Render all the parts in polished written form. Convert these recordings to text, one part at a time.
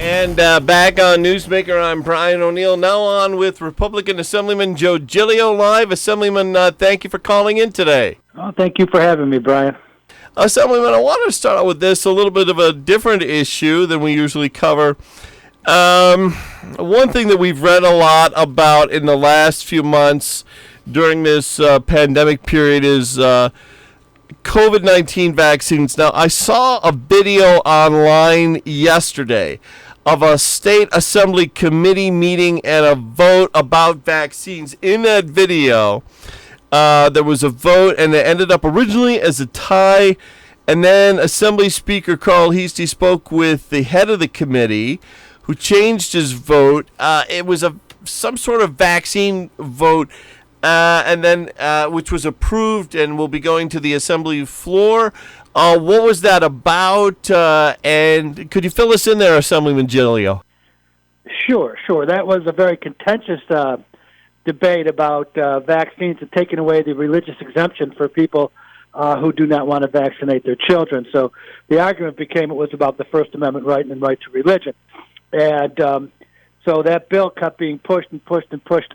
And back on Newsmaker, I'm Brian O'Neill. Now on with Republican Assemblyman Joe Giglio live. Assemblyman, thank you for calling in today. Oh, thank you for having me, Brian. Assemblyman, I want to start out with this, a little bit of a different issue than we usually cover. One thing that we've read a lot about in the last few months during this pandemic period is COVID-19 vaccines. Now, I saw a video online yesterday of a state assembly committee meeting and a vote about vaccines. In that video, there was a vote, and it ended up originally as a tie, and then Assembly Speaker Carl Heastie spoke with the head of the committee, who changed his vote. It was some sort of vaccine vote, and then which was approved and will be going to the Assembly floor. What was that about? And could you fill us in there, Assemblyman Giglio? Sure. That was a very contentious debate about vaccines and taking away the religious exemption for people who do not want to vaccinate their children. So the argument became it was about the First Amendment right and right to religion. And so that bill kept being pushed to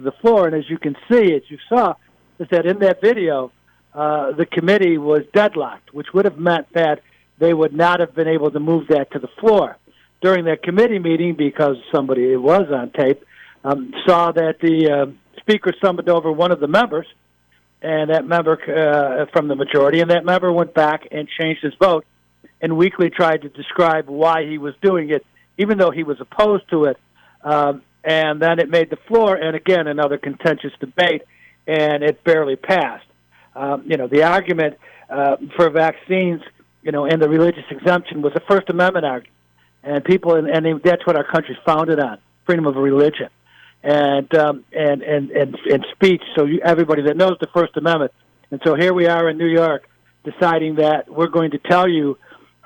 the floor. And as you can see, as you saw, is that in that video, the committee was deadlocked, which would have meant that they would not have been able to move that to the floor. During that committee meeting, because somebody was on tape, saw that the speaker summoned over one of the members, and that member from the majority, and that member went back and changed his vote and weakly tried to describe why he was doing it, even though he was opposed to it. And then it made the floor, and again, another contentious debate, and it barely passed. The argument for vaccines, and the religious exemption was a First Amendment argument, and people, and that's what our country's founded on: freedom of religion, and speech. So everybody that knows the First Amendment, and so here we are in New York, deciding that we're going to tell you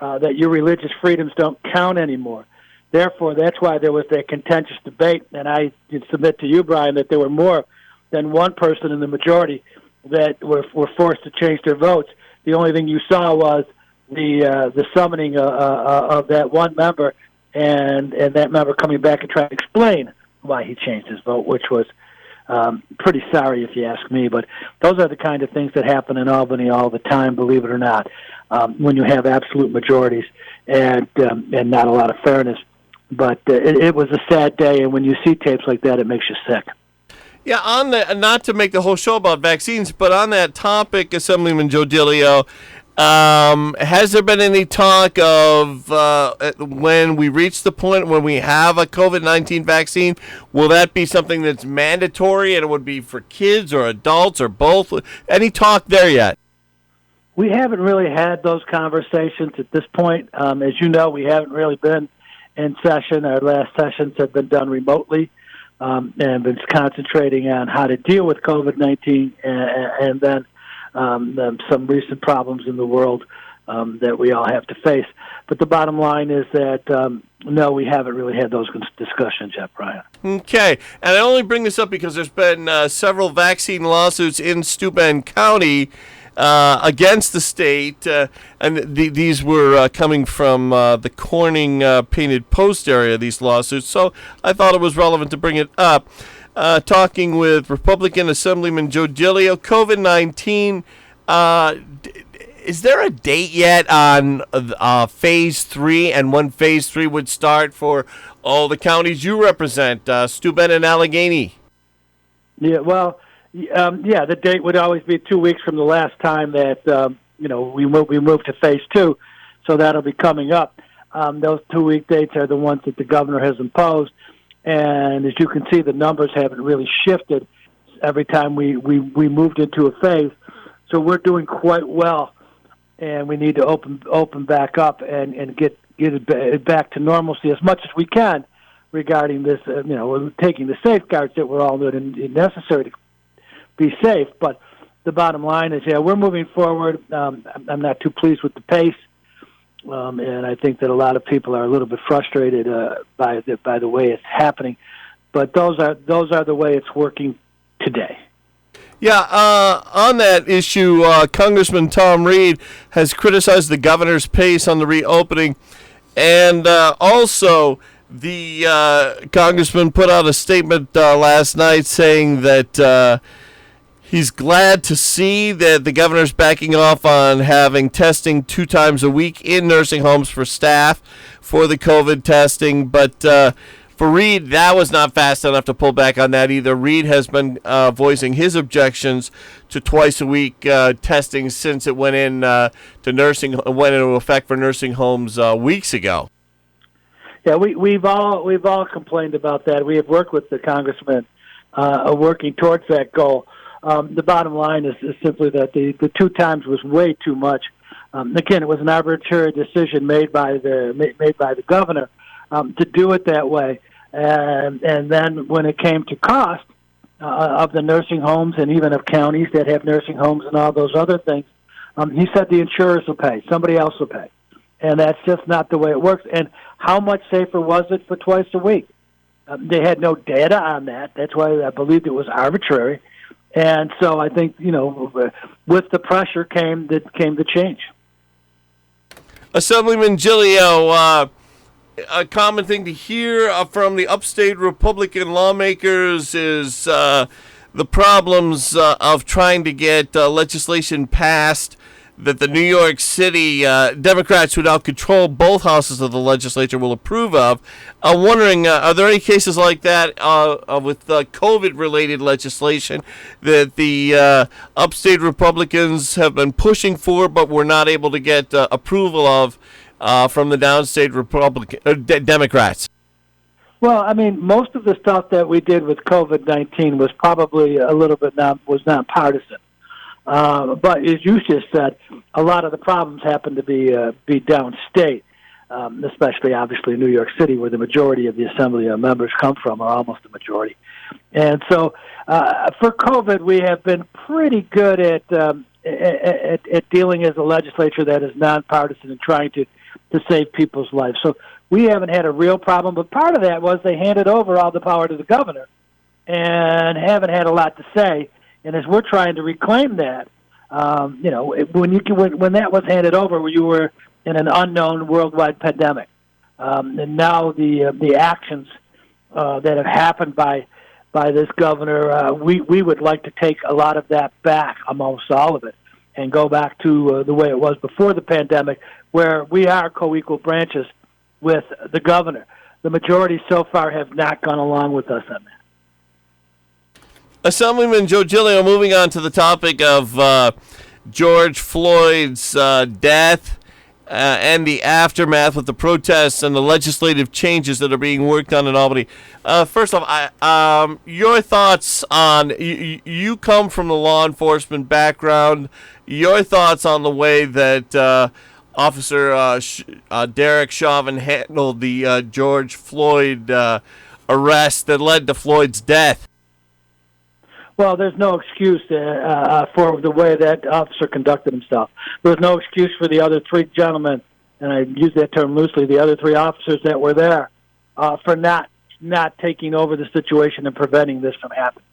that your religious freedoms don't count anymore. Therefore, that's why there was that contentious debate, and I submit to you, Brian, that there were more than one person in the majority that were forced to change their votes. The only thing you saw was the summoning of that one member, and that member coming back and trying to explain why he changed his vote, which was pretty sorry if you ask me. But those are the kind of things that happen in Albany all the time, believe it or not, when you have absolute majorities and not a lot of fairness. But it was a sad day, and when you see tapes like that, it makes you sick. Yeah, on the, not to make the whole show about vaccines, but on that topic, Assemblyman Joe Giglio, has there been any talk of when we reach the point when we have a COVID-19 vaccine, will that be something that's mandatory and it would be for kids or adults or both? Any talk there yet? We haven't really had those conversations at this point. As you know, we haven't really been in session. Our last sessions have been done remotely. And been concentrating on how to deal with COVID-19 and then some recent problems in the world that we all have to face. But the bottom line is that, no, we haven't really had those discussions yet, Brian. Okay. And I only bring this up because there's been several vaccine lawsuits in Steuben County against the state, and these were coming from the Corning Painted Post area, these lawsuits, so I thought it was relevant to bring it up. Talking with Republican Assemblyman Joe Giglio, COVID-19, is there a date yet on Phase 3 and when Phase 3 would start for all the counties you represent, Steuben and Allegheny? Yeah, well, the date would always be 2 weeks from the last time that we moved to Phase 2, so that'll be coming up. Those 2 week dates are the ones that the governor has imposed, and as you can see, the numbers haven't really shifted every time we moved into a phase. So we're doing quite well, and we need to open back up and get it back to normalcy as much as we can regarding this. We're taking the safeguards that were all necessary to be safe, but the bottom line is, we're moving forward. I'm not too pleased with the pace, and I think that a lot of people are a little bit frustrated by the way it's happening. But those are the way it's working today. Yeah, on that issue, Congressman Tom Reed has criticized the governor's pace on the reopening, and also The congressman put out a statement last night saying that he's glad to see that the governor's backing off on having testing 2 times a week in nursing homes for staff for the COVID testing. But for Reed, that was not fast enough to pull back on that either. Reed has been voicing his objections to twice a week testing since it went into effect for nursing homes weeks ago. Yeah, we've all complained about that. We have worked with the congressman working towards that goal. The bottom line is simply that the 2 times was way too much. Again, it was an arbitrary decision made by the governor to do it that way. And then when it came to cost of the nursing homes and even of counties that have nursing homes and all those other things, he said the insurers will pay, somebody else will pay. And that's just not the way it works. And how much safer was it for twice a week? They had no data on that. That's why I believed it was arbitrary. And so I think, with the pressure came the change. Assemblyman Giglio, a common thing to hear from the upstate Republican lawmakers is the problems of trying to get legislation passed that the New York City Democrats, who now control both houses of the legislature, will approve of. I'm wondering, are there any cases like that with COVID-related legislation that the upstate Republicans have been pushing for but were not able to get approval of from the downstate Democrats? Well, I mean, most of the stuff that we did with COVID-19 was probably a little bit was not partisan. But as you just said, a lot of the problems happen to be downstate, especially obviously in New York City, where the majority of the Assembly members come from, or almost the majority. And so, for COVID, we have been pretty good at dealing as a legislature that is nonpartisan and trying to save people's lives. So we haven't had a real problem. But part of that was they handed over all the power to the governor and haven't had a lot to say. And as we're trying to reclaim that, when that was handed over, you were in an unknown worldwide pandemic, and now the actions that have happened by this governor, we would like to take a lot of that back, almost all of it, and go back to the way it was before the pandemic, where we are co-equal branches with the governor. The majority so far have not gone along with us on that. Assemblyman Joe Giglio, moving on to the topic of George Floyd's death and the aftermath with the protests and the legislative changes that are being worked on in Albany. First off, your thoughts on, you come from the law enforcement background, your thoughts on the way that Officer Derek Chauvin handled the George Floyd arrest that led to Floyd's death. Well, there's no excuse for the way that officer conducted himself. There's no excuse for the other 3 gentlemen, and I use that term loosely, the other 3 officers that were there, for not taking over the situation and preventing this from happening.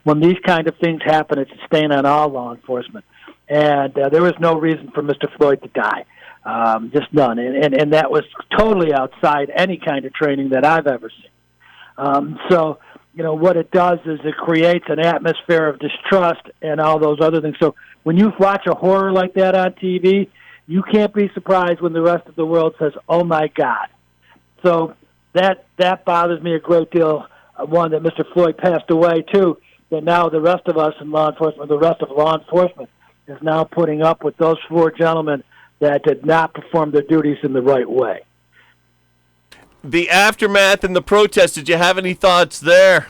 When these kind of things happen, it's a stain on all law enforcement. And there was no reason for Mr. Floyd to die, just none. And that was totally outside any kind of training that I've ever seen. So, what it does is it creates an atmosphere of distrust and all those other things. So when you watch a horror like that on TV, you can't be surprised when the rest of the world says, "Oh my God." So that bothers me a great deal. One, that Mr. Floyd passed away too, that now the rest of us in law enforcement, the rest of law enforcement is now putting up with those 4 gentlemen that did not perform their duties in the right way. The aftermath and the protests, did you have any thoughts there?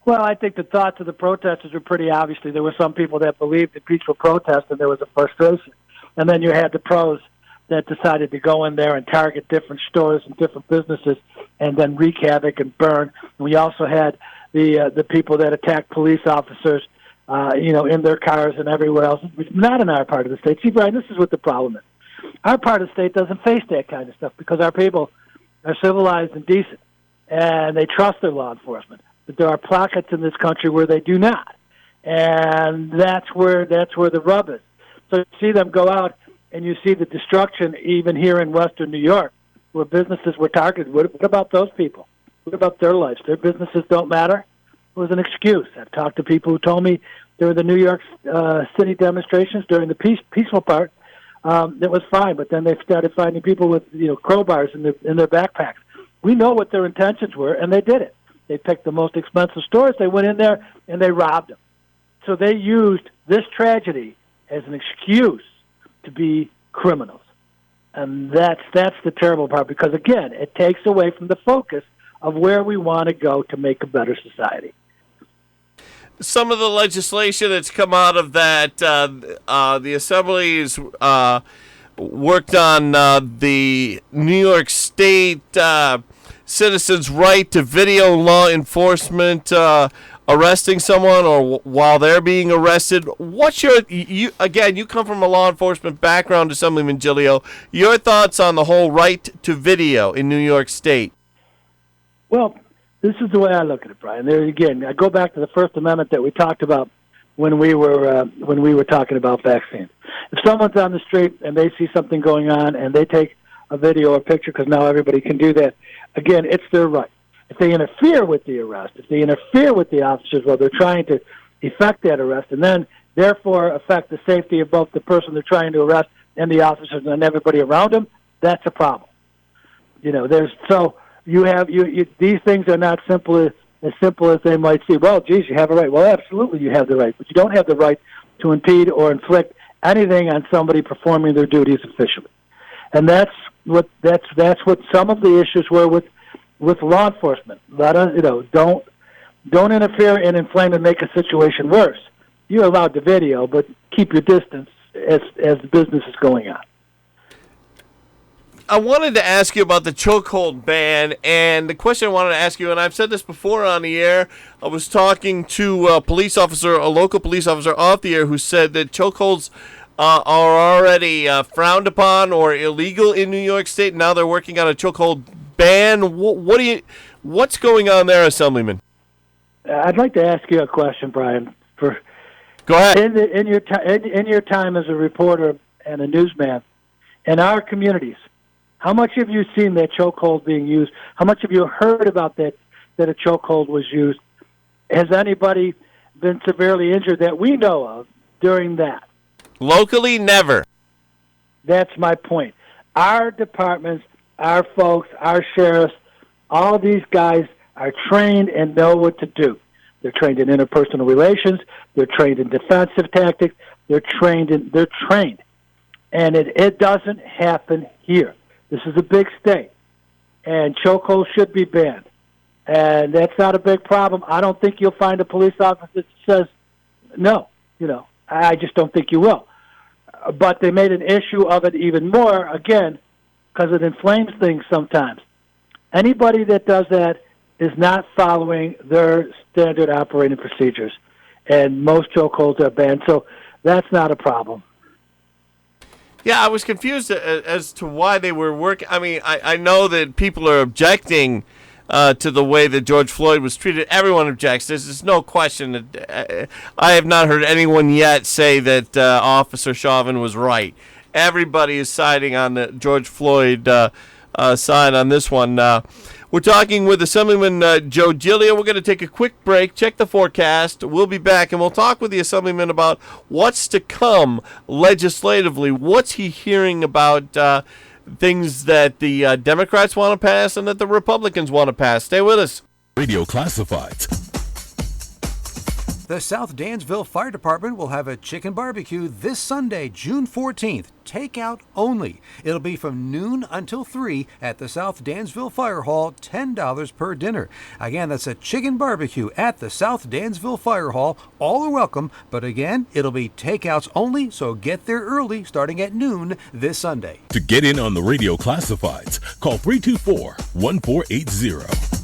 Well, I think the thoughts of the protesters were pretty obviously. There were some people that believed in peaceful protest, and there was a frustration. And then you had the pros that decided to go in there and target different stores and different businesses and then wreak havoc and burn. We also had the people that attacked police officers, in their cars and everywhere else. Not in our part of the state. See, Brian, this is what the problem is. Our part of the state doesn't face that kind of stuff because our people are civilized and decent, and they trust their law enforcement. But there are pockets in this country where they do not, and that's where the rub is. So you see them go out, and you see the destruction even here in Western New York, where businesses were targeted. What about those people? What about their lives? Their businesses don't matter? It was an excuse. I've talked to people who told me during the New York City demonstrations, during the peaceful part, it was fine. But then they started finding people with crowbars in their backpacks. We know what their intentions were, and they did it. They picked the most expensive stores. They went in there and they robbed them. So they used this tragedy as an excuse to be criminals. And that's the terrible part, because, again, it takes away from the focus of where we want to go to make a better society. Some of the legislation that's come out of that, the Assembly's worked on the New York State citizens' right to video law enforcement arresting someone or while they're being arrested. What's you come from a law enforcement background, Assemblyman Giglio. Your thoughts on the whole right to video in New York State? Well, this is the way I look at it, Brian. There again, I go back to the First Amendment that we talked about when we were talking about vaccines. If someone's on the street and they see something going on and they take a video or picture, because now everybody can do that, again, it's their right. If they interfere with the arrest, if they interfere with the officers while they're trying to effect that arrest, and then therefore affect the safety of both the person they're trying to arrest and the officers and everybody around them, that's a problem. These things are not as simple as they might seem. Well, geez, you have a right. Well, absolutely, you have the right, but you don't have the right to impede or inflict anything on somebody performing their duties officially. And that's what some of the issues were with law enforcement. Don't interfere and inflame and make a situation worse. You're allowed to video, but keep your distance as the business is going on. I wanted to ask you about the chokehold ban, and the question I wanted to ask you, and I've said this before on the air, I was talking to a local police officer off the air, who said that chokeholds are already frowned upon or illegal in New York State. Now they're working on a chokehold ban. What's going on there, Assemblyman? I'd like to ask you a question, Brian. Go ahead. In your time as a reporter and a newsman, in our communities, how much have you seen that chokehold being used? How much have you heard about that a chokehold was used? Has anybody been severely injured that we know of during that? Locally, never. That's my point. Our departments, our folks, our sheriffs, all these guys are trained and know what to do. They're trained in interpersonal relations. They're trained in defensive tactics. They're trained. And it doesn't happen here. This is a big state, and chokeholds should be banned. And that's not a big problem. I don't think you'll find a police officer that says no. I just don't think you will. But they made an issue of it even more, again, because it inflames things sometimes. Anybody that does that is not following their standard operating procedures, and most chokeholds are banned. So that's not a problem. Yeah, I was confused as to why they were working. I mean, I know that people are objecting to the way that George Floyd was treated. Everyone objects. There's no question that I have not heard anyone yet say that Officer Chauvin was right. Everybody is siding on the George Floyd side on this one. We're talking with Assemblyman Joe Giglio. We're going to take a quick break, check the forecast. We'll be back, and we'll talk with the Assemblyman about what's to come legislatively. What's he hearing about things that the Democrats want to pass and that the Republicans want to pass? Stay with us. Radio Classifieds. The South Dansville Fire Department will have a chicken barbecue this Sunday, June 14th. Takeout only. It'll be from noon until 3 at the South Dansville Fire Hall, $10 per dinner. Again, that's a chicken barbecue at the South Dansville Fire Hall. All are welcome, but again, it'll be takeouts only, so get there early starting at noon this Sunday. To get in on the Radio Classifieds, call 324-1480.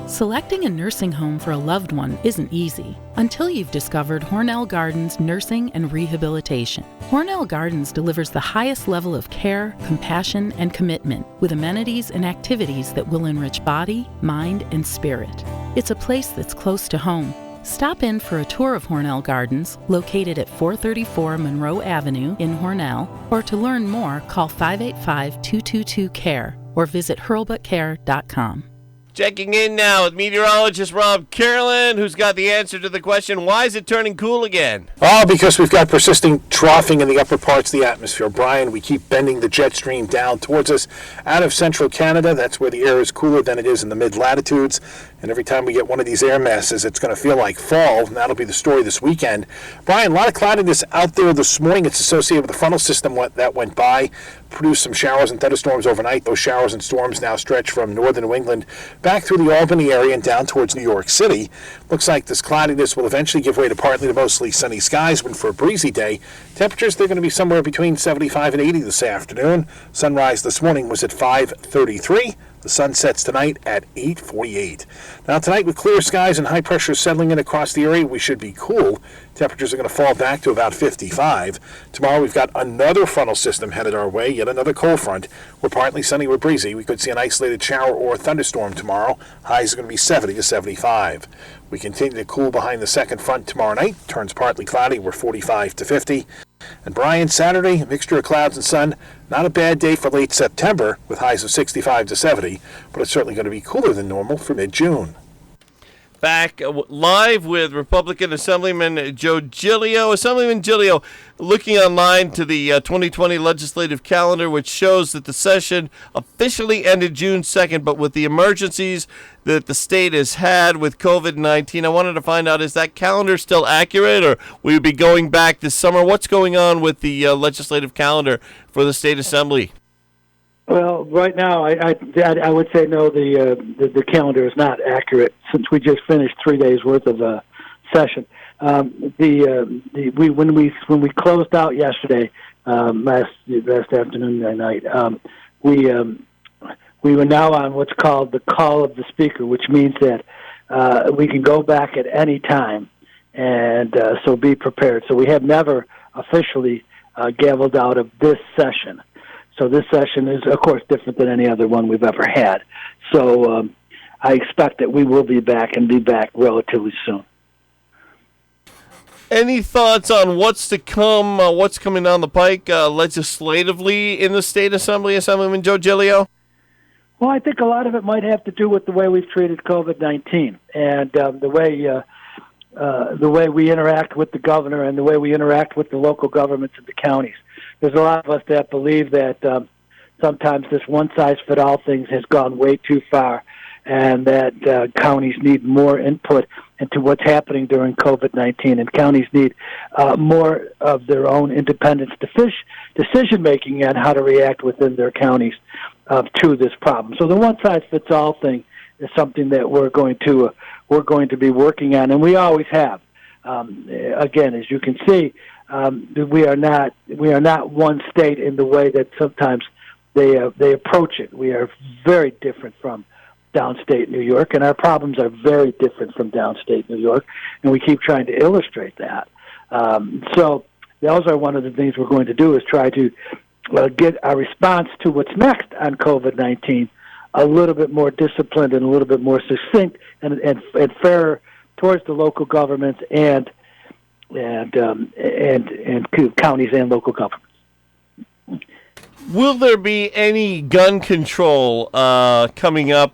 Selecting a nursing home for a loved one isn't easy until you've discovered Hornell Gardens Nursing and Rehabilitation. Hornell Gardens delivers the highest level of care, compassion, and commitment with amenities and activities that will enrich body, mind, and spirit. It's a place that's close to home. Stop in for a tour of Hornell Gardens, located at 434 Monroe Avenue in Hornell, or to learn more, call 585-222-CARE or visit hurlbutcare.com. Checking in now with meteorologist Rob Carolyn, who's got the answer to the question, why is it turning cool again? Oh, because we've got persisting troughing in the upper parts of the atmosphere. Brian, we keep bending the jet stream down towards us out of central Canada. That's where the air is cooler than it is in the mid-latitudes. And every time we get one of these air masses, it's going to feel like fall, and that'll be the story this weekend. Brian, a lot of cloudiness out there this morning. It's associated with the frontal system that went by, produced some showers and thunderstorms overnight. Those showers and storms now stretch from northern New England back through the Albany area and down towards New York City. Looks like this cloudiness will eventually give way to partly to mostly sunny skies, but for a breezy day. Temperatures, they're going to be somewhere between 75 and 80 this afternoon. Sunrise this morning was at 5:33. The sun sets tonight at 8:48. Now tonight, with clear skies and high pressure settling in across the area, we should be cool. Temperatures are going to fall back to about 55. Tomorrow we've got another frontal system headed our way, yet another cold front. We're partly sunny or breezy. We could see an isolated shower or thunderstorm tomorrow. Highs are going to be 70 to 75. We continue to cool behind the second front tomorrow night. Turns partly cloudy. We're 45 to 50. And Brian, Saturday, a mixture of clouds and sun. Not a bad day for late September with highs of 65 to 70, but it's certainly going to be cooler than normal for mid-June. Back live with Republican Assemblyman Joe Giglio. Assemblyman Giglio, looking online to the 2020 legislative calendar, which shows that the session officially ended June 2nd, but with the emergencies that the state has had with COVID-19, I wanted to find out, is that calendar still accurate, or will you be going back this summer? What's going on with the legislative calendar for the state assembly? Well, right now, I would say no. The calendar is not accurate since we just finished 3 days worth of session. When we closed out yesterday, last afternoon and night, we were now on what's called the call of the speaker, which means that we can go back at any time, and so be prepared. So we have never officially gavelled out of this session. So this session is, of course, different than any other one we've ever had. So I expect that we will be back and be back relatively soon. Any thoughts on what's to come, what's coming down the pike legislatively in the state assembly, Assemblyman Joe Giglio? Well, I think a lot of it might have to do with the way we've treated COVID-19 and the way we interact with the governor and the way we interact with the local governments and the counties. There's a lot of us that believe that sometimes this one-size-fits-all thing has gone way too far, and that counties need more input into what's happening during COVID-19, and counties need more of their own independent decision-making on how to react within their counties to this problem. So the one-size-fits-all thing is something that we're going to be working on, and we always have. Again, as you can see, we are not one state in the way that sometimes they approach it. We are very different from downstate New York, and our problems are very different from downstate New York, and we keep trying to illustrate that. So those are one of the things we're going to do, is try to get our response to what's next on COVID-19 a little bit more disciplined and a little bit more succinct and fairer towards the local governments and counties and local governments. Will there be any gun control coming up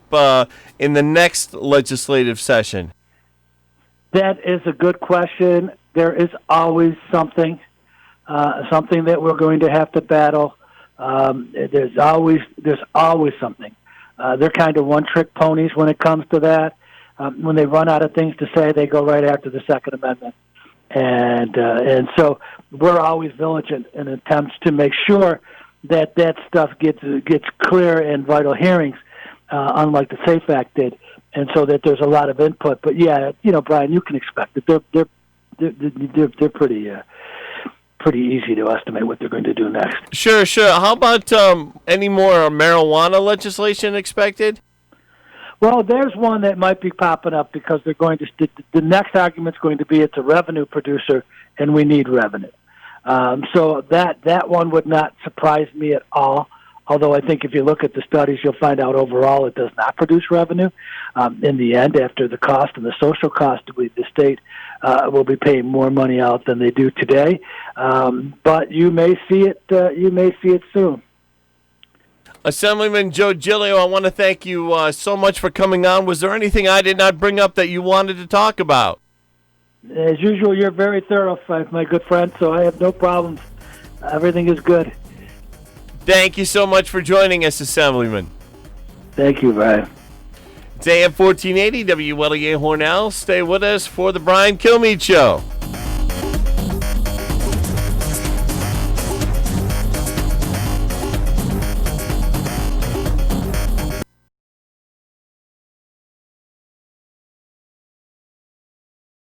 in the next legislative session? That is a good question. There is always something that we're going to have to battle. There's always something. They're kind of one-trick ponies when it comes to that. When they run out of things to say, they go right after the Second Amendment. And so we're always vigilant in attempts to make sure that stuff gets clear and vital hearings, unlike the SAFE Act did, and so that there's a lot of input. But yeah, Brian, you can expect that they're pretty easy to estimate what they're going to do next. Sure. How about any more marijuana legislation expected? Well, there's one that might be popping up because they're going to. The next argument's going to be it's a revenue producer, and we need revenue. So that one would not surprise me at all. Although I think if you look at the studies, you'll find out overall it does not produce revenue. In the end, after the cost and the social cost, the state will be paying more money out than they do today. But you may see it. You may see it soon. Assemblyman Joe Giglio, I want to thank you so much for coming on. Was there anything I did not bring up that you wanted to talk about? As usual, you're very thorough, my good friend, so I have no problems. Everything is good. Thank you so much for joining us, Assemblyman. Thank you, Brian. It's AM 1480 WLEA Hornell. Stay with us for the Brian Kilmeade Show.